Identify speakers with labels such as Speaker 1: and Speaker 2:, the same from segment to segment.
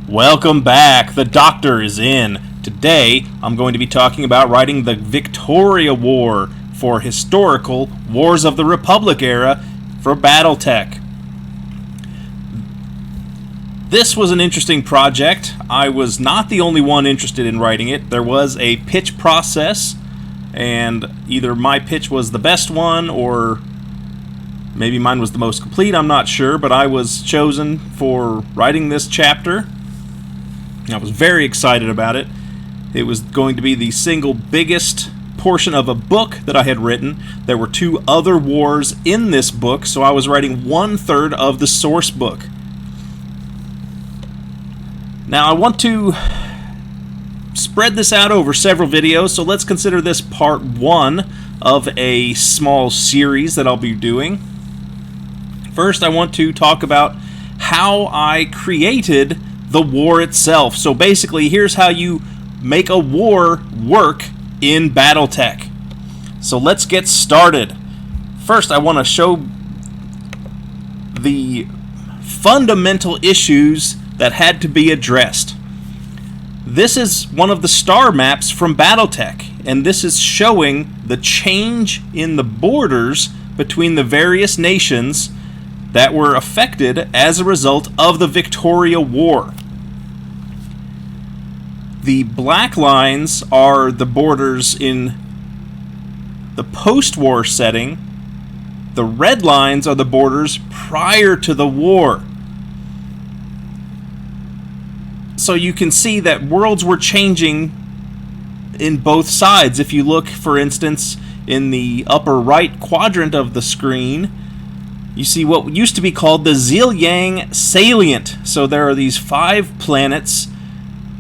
Speaker 1: Welcome back. The doctor is in. Today, I'm going to be talking about writing the Victoria War for historical Wars of the Republic era for BattleTech. This was an interesting project. I was not the only one interested in writing it. There was a pitch process, and either my pitch was the best one or maybe mine was the most complete, I'm not sure, but I was chosen for writing this chapter. I was very excited about it. It was going to be the single biggest portion of a book that I had written. There were 2 other wars in this book, so I was writing 1/3 of the source book. Now I want to spread this out over several videos, so let's consider this part 1 of a small series that I'll be doing. First, I want to talk about how I created the war itself. So basically, here's how you make a war work in BattleTech. So let's get started. First, I want to show the fundamental issues that had to be addressed. This is one of the star maps from BattleTech, and this is showing the change in the borders between the various nations that were affected as a result of the Victoria War. The black lines are the borders in the post-war setting. The red lines are the borders prior to the war. So you can see that worlds were changing in both sides. If you look, for instance, in the upper right quadrant of the screen, you see what used to be called the Zilliang salient. So there are these 5 planets,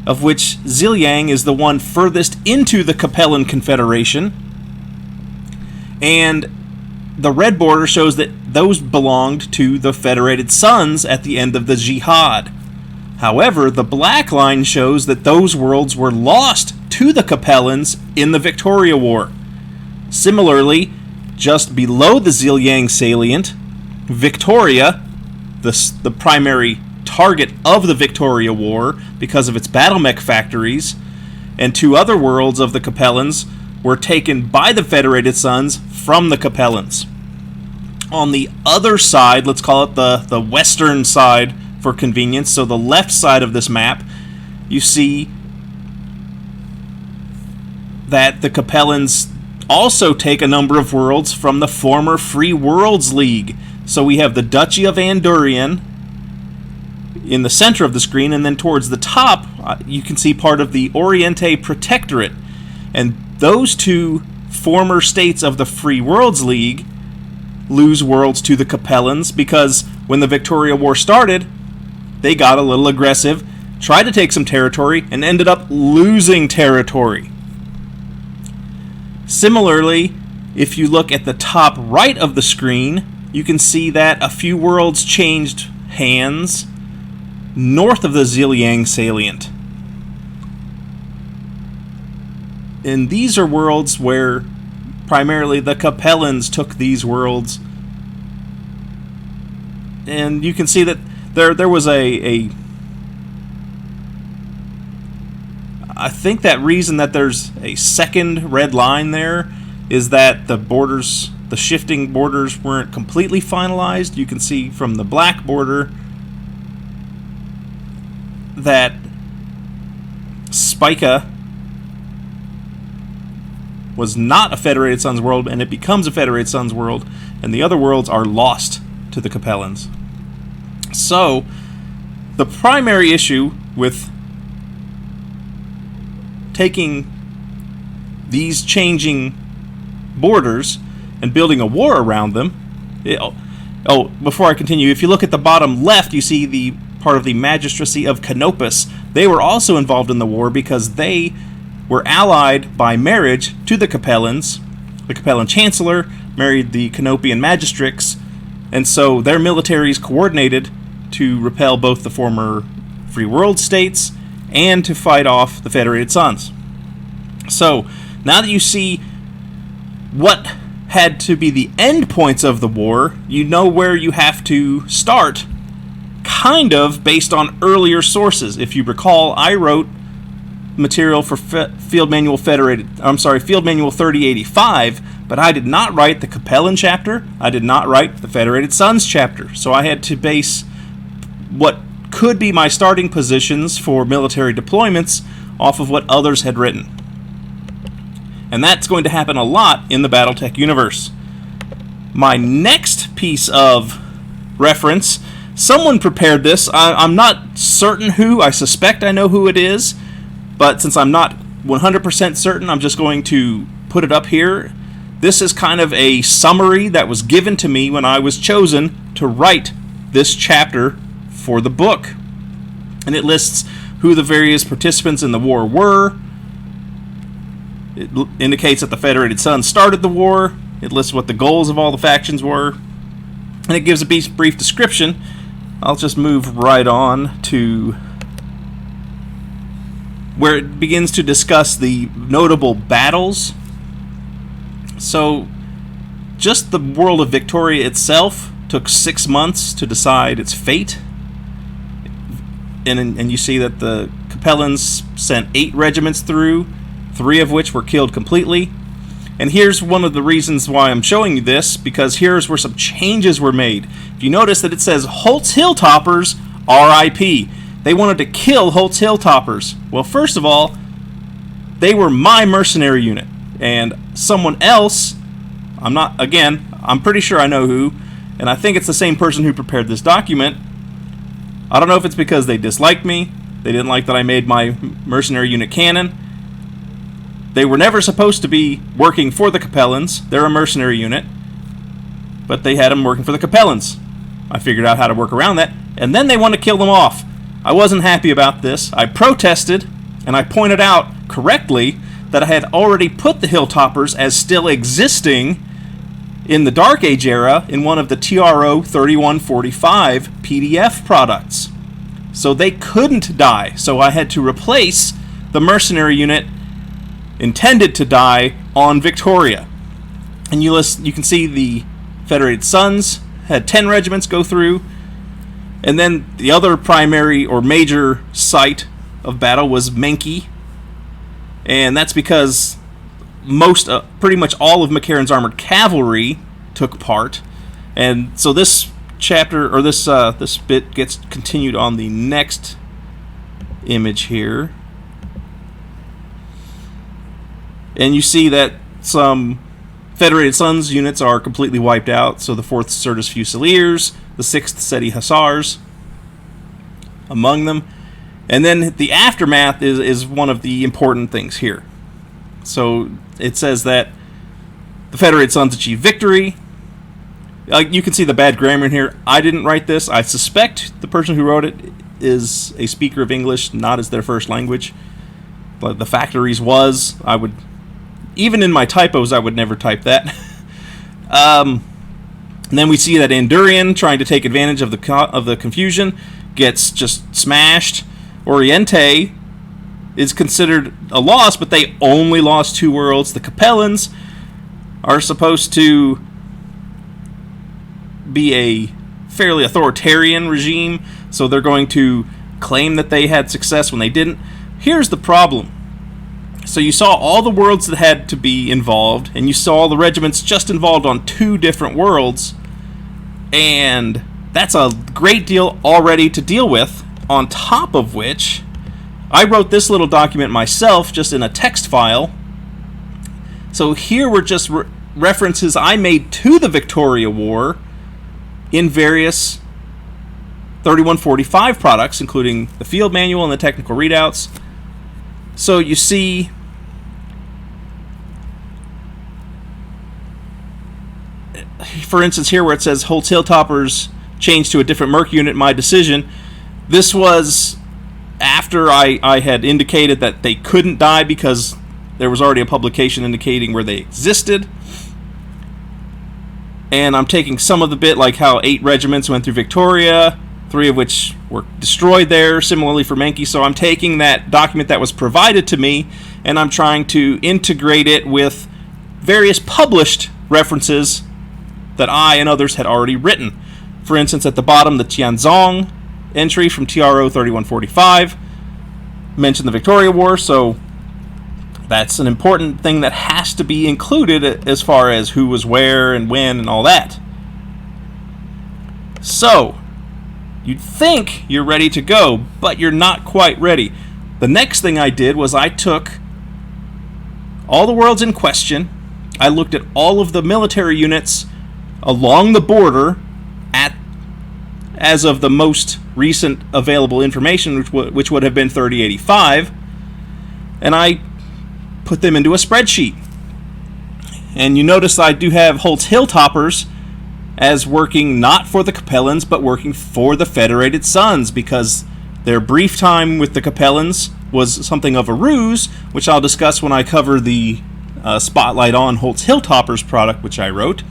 Speaker 1: of which Zilliang is the one furthest into the Capellan Confederation. And the red border shows that those belonged to the Federated Suns at the end of the Jihad. However, the black line shows that those worlds were lost to the Capellans in the Victoria War. Similarly, just below the Zilliang salient, Victoria, the primary target of the Victoria War because of its battle mech factories, and 2 other worlds of the Capellans were taken by the Federated Suns from the Capellans. On the other side, let's call it the western side for convenience, so the left side of this map, you see that the Capellans also take a number of worlds from the former Free Worlds League. So we have the Duchy of Andurian in the center of the screen, and then towards the top you can see part of the Oriente Protectorate. And those 2 former states of the Free Worlds League lose worlds to the Capellans because when the Victoria War started, they got a little aggressive, tried to take some territory, and ended up losing territory. Similarly, if you look at the top right of the screen, you can see that a few worlds changed hands north of the Zilliang salient. And these are worlds where primarily the Capellans took these worlds. And you can see that there was I think that reason that there's a second red line there is that the shifting borders weren't completely finalized. You can see from the black border that Spica was not a Federated Suns world, and it becomes a Federated Suns world, and the other worlds are lost to the Capellans. So, the primary issue with taking these changing borders and building a war around them... before I continue, if you look at the bottom left, you see the part of the Magistracy of Canopus. They were also involved in the war because they were allied by marriage to the Capellans. The Capellan Chancellor married the Canopian Magistrix, and so their militaries coordinated to repel both the former Free World states and to fight off the Federated Suns. So, now that you see what had to be the end points of the war, you know where you have to start kind of based on earlier sources. If you recall, I wrote material for Field Manual 3085, but I did not write the Capellan chapter. I did not write the Federated Suns chapter. So I had to base what could be my starting positions for military deployments off of what others had written. And that's going to happen a lot in the BattleTech universe. My next piece of reference, someone prepared this. I'm not certain who. I suspect I know who it is. But since I'm not 100% certain, I'm just going to put it up here. This is kind of a summary that was given to me when I was chosen to write this chapter for the book. And it lists who the various participants in the war were. It indicates that the Federated Suns started the war. It lists what the goals of all the factions were. And it gives a brief description. I'll just move right on to where it begins to discuss the notable battles. So, just the world of Victoria itself took 6 months to decide its fate. And you see that the Capellans sent 8 regiments through, 3 of which were killed completely. And here's one of the reasons why I'm showing you this, because here's where some changes were made. If you notice that it says Holt's Hilltoppers RIP. They wanted to kill Holt's Hilltoppers. Well, first of all, they were my mercenary unit. And someone else, I'm pretty sure I know who, and I think it's the same person who prepared this document. I don't know if it's because they disliked me, they didn't like that I made my mercenary unit canon. They were never supposed to be working for the Capellans. They're a mercenary unit. But they had them working for the Capellans. I figured out how to work around that, and then they wanted to kill them off. I wasn't happy about this. I protested, and I pointed out correctly that I had already put the Hilltoppers as still existing in the Dark Age era in one of the TRO 3145 PDF products. So they couldn't die. So I had to replace the mercenary unit intended to die on Victoria. And you can see the Federated Suns had 10 regiments go through. And then the other primary or major site of battle was Menke. And that's because pretty much all of McCarran's armored cavalry took part. And so this chapter, or this bit gets continued on the next image here. And you see that some Federated Suns units are completely wiped out. So the 4th Syrtis Fusiliers, the 6th SETI Hussars among them. And then the aftermath is one of the important things here. So it says that the Federated Suns achieved victory. You can see the bad grammar in here. I didn't write this. I suspect the person who wrote it is a speaker of English, not as their first language. But the factories was. Even in my typos, I would never type that. And then we see that Andurian, trying to take advantage of the confusion, gets just smashed. Oriente is considered a loss, but they only lost 2 worlds. The Capellans are supposed to be a fairly authoritarian regime, so they're going to claim that they had success when they didn't. Here's the problem. So you saw all the worlds that had to be involved, and you saw all the regiments just involved on 2 different worlds, and that's a great deal already to deal with, on top of which I wrote this little document myself just in a text file. So here were just references I made to the Victoria War in various 3145 products, including the field manual and the technical readouts. So you see for instance here where it says Holt's Hilltoppers changed to a different Merc unit, my decision. This was after I had indicated that they couldn't die because there was already a publication indicating where they existed. And I'm taking some of the bit, like how 8 regiments went through Victoria, 3 of which were destroyed there, similarly for Menke. So I'm taking that document that was provided to me, and I'm trying to integrate it with various published references that I and others had already written. For instance, at the bottom, the Tianzong entry from TRO 3145 mentioned the Victoria War, so that's an important thing that has to be included as far as who was where and when and all that. So, you'd think you're ready to go, but you're not quite ready. The next thing I did was I took all the worlds in question, I looked at all of the military units along the border as of the most recent available information, which would have been 3085, and I put them into a spreadsheet. And you notice I do have Holt's Hilltoppers as working not for the Capellans, but working for the Federated Suns, because their brief time with the Capellans was something of a ruse, which I'll discuss when I cover the Spotlight on Holt's Hilltoppers product, which I wrote.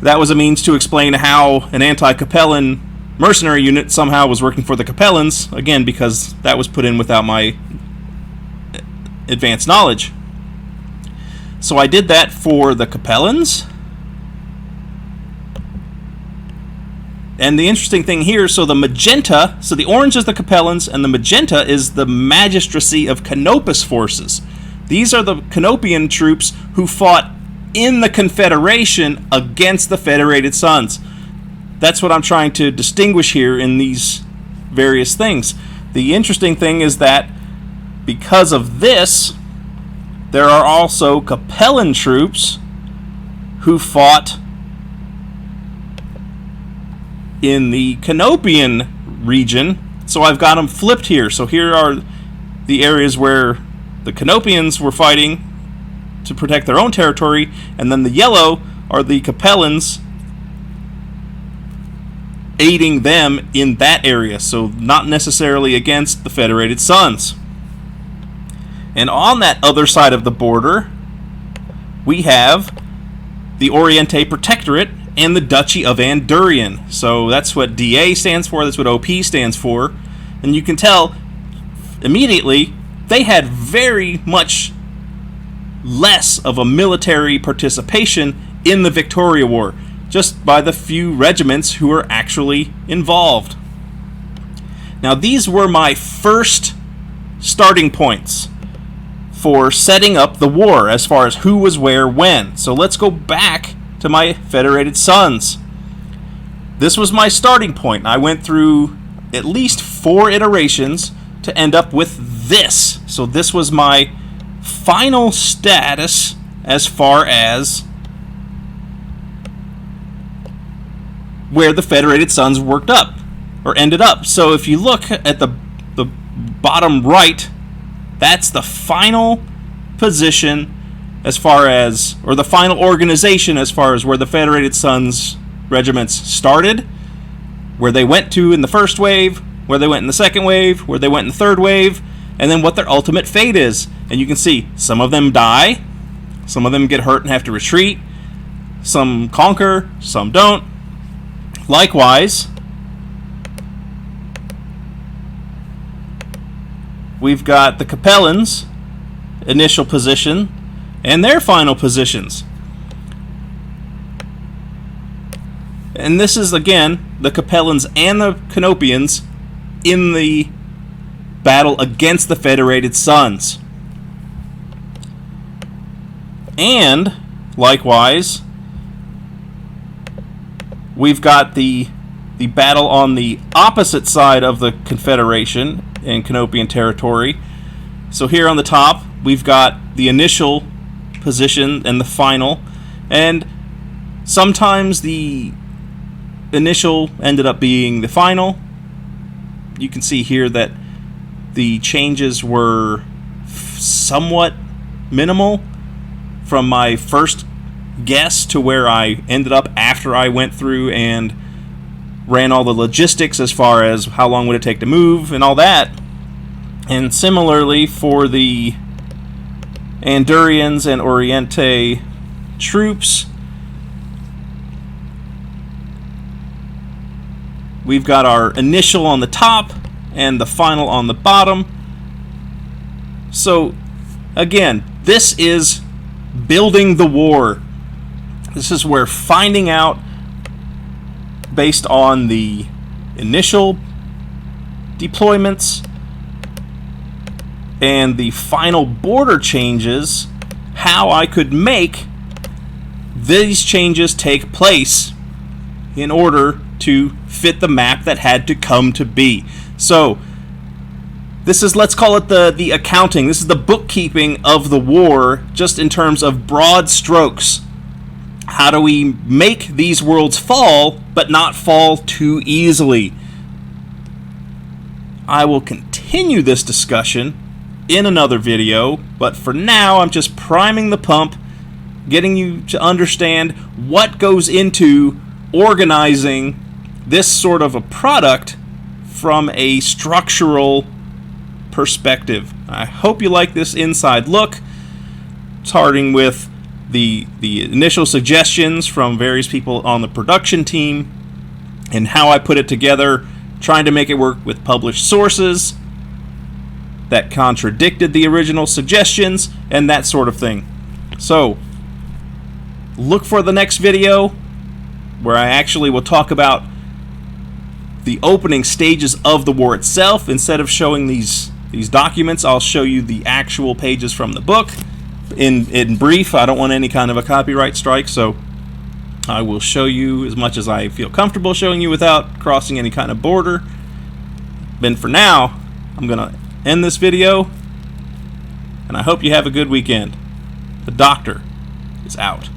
Speaker 1: That was a means to explain how an anti-Capellan mercenary unit somehow was working for the Capellans, again, because that was put in without my advanced knowledge. So I did that for the Capellans. And the interesting thing here, so the magenta, so the orange is the Capellans, and the magenta is the magistracy of Canopus forces. These are the Canopian troops who fought in the Confederation against the Federated Suns. That's what I'm trying to distinguish here in these various things. The interesting thing is that because of this, there are also Capellan troops who fought in the Canopian region. So I've got them flipped here. So here are the areas where the Canopians were fighting to protect their own territory, and then the yellow are the Capellans aiding them in that area, so not necessarily against the Federated Suns. And on that other side of the border, we have the Oriente Protectorate and the Duchy of Andurian. So that's what DA stands for, that's what OP stands for, and you can tell immediately they had very much less of a military participation in the Victoria War, just by the few regiments who were actually involved. Now, these were my first starting points for setting up the war as far as who was where when. So let's go back to my Federated Suns. This was my starting point. I went through at least 4 iterations to end up with this. So this was my final status as far as where the Federated Suns worked up or ended up. So if you look at the bottom right, that's the final position as far as, or the final organization as far as where the Federated Suns regiments started, where they went to in the first wave, where they went in the second wave, where they went in the third wave, and then what their ultimate fate is. And you can see some of them die, some of them get hurt and have to retreat, some conquer, some don't. Likewise, we've got the Capellans' initial position and their final positions. And this is, again, the Capellans and the Canopians in the battle against the Federated Suns. And, likewise, we've got the battle on the opposite side of the Confederation in Canopian territory. So here on the top, we've got the initial position and the final. And sometimes the initial ended up being the final. You can see here that the changes were somewhat minimal from my first guess to where I ended up after I went through and ran all the logistics as far as how long would it take to move and all that. And similarly for the Andurians and Oriente troops, we've got our initial on the top and the final on the bottom. So again, this is building the war. This is where finding out based on the initial deployments and the final border changes, how I could make these changes take place in order to fit the map that had to come to be. So this is, let's call it the accounting. This is the bookkeeping of the war, just in terms of broad strokes. How do we make these worlds fall, but not fall too easily? I will continue this discussion in another video, but for now I'm just priming the pump, getting you to understand what goes into organizing this sort of a product from a structural perspective. I hope you like this inside look, starting with the initial suggestions from various people on the production team and how I put it together, trying to make it work with published sources that contradicted the original suggestions and that sort of thing. So look for the next video where I actually will talk about the opening stages of the war itself. Instead of showing these documents, I'll show you the actual pages from the book in brief. I don't want any kind of a copyright strike, so I will show you as much as I feel comfortable showing you without crossing any kind of border. Then for now, I'm going to end this video, and I hope you have a good weekend. The Doctor is out.